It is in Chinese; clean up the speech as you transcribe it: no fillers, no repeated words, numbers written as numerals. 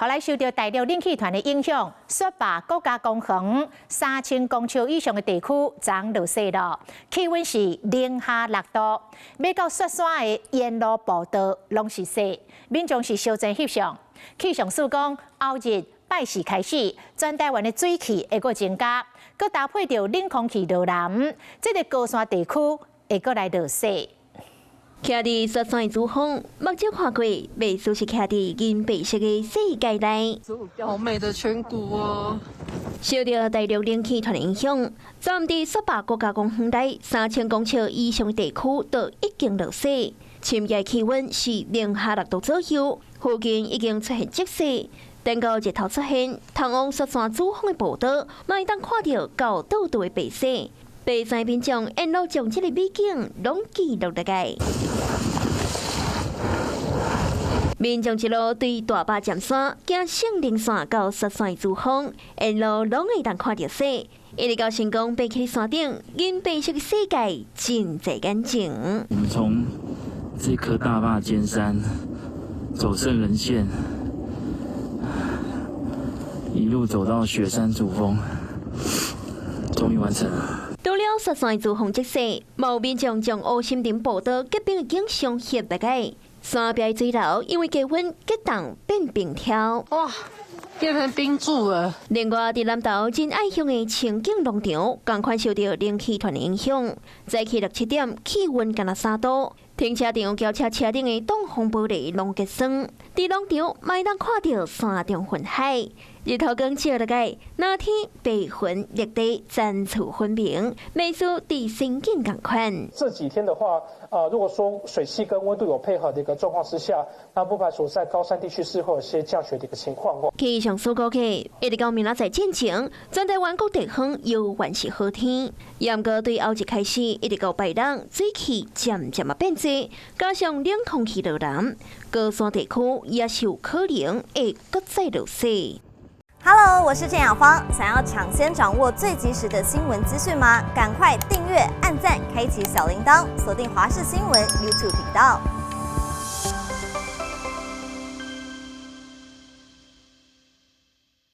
后来受到大陆冷气团的影响，雪霸国家公园3000公尺以上的地区昨落雪了，气温是零下6度，要到雪山的沿路步道拢是雪，民众是小真翕相。气象署讲，后日拜四开始，全台湾的水汽会阁增加，阁搭配着冷空气流南，这个高山地区会阁来落雪。 徛伫雪山的主峰，目睭看过，袂输是徛伫银白色的世界内。好美的颧骨哦！受到大陆冷气团影响，暂伫雪霸国家公园内3000公尺以上的地区都已经落雪。深夜气温是零下6度左右，附近已经出现积雪。等到日头出现，通往雪山主峰的步道，卖当看到高度的白雪。 白山民众沿路将这个美景拢记录落来。民众一路对大坝尖山、行圣灵山到雪山主峰，沿路拢会当看到雪。一直到成功爬起山顶，银白色的世界真在眼前。我们从这颗大坝尖山走圣人线，一路走到雪山主峰，终于完成了。 除了雪山主峰积雪，某民众将乌心林步道结冰的景象翕落来。山边水流因为低温结冻变冰条，哇，变成冰柱了。另外，伫南投真爱乡的清境农场，同款受到冷气团的影响，早起6、7点气温干那3度，停车场轿车车顶的挡风玻璃拢结霜。伫农场卖当看到山中云海。 日头光照落来，那天白云绿地层次分明，美术地心境同款。这几天的话，如果说水汽跟温度有配合的一个状况之下，那不排除在高山地区是会有些降雪的一个情况哦。气象署估计，一直到明仔载进前，全台湾各地方有完是好天。不过对后日开始，一直到拜六，水汽渐渐变质，加上冷空气流南，高山地区也是有可能会搁再落雪。 Hello， 我是郑雅芳。想要抢先掌握最及时的新闻资讯吗？赶快订阅、按赞、开启小铃铛，锁定华视新闻 YouTube 频道。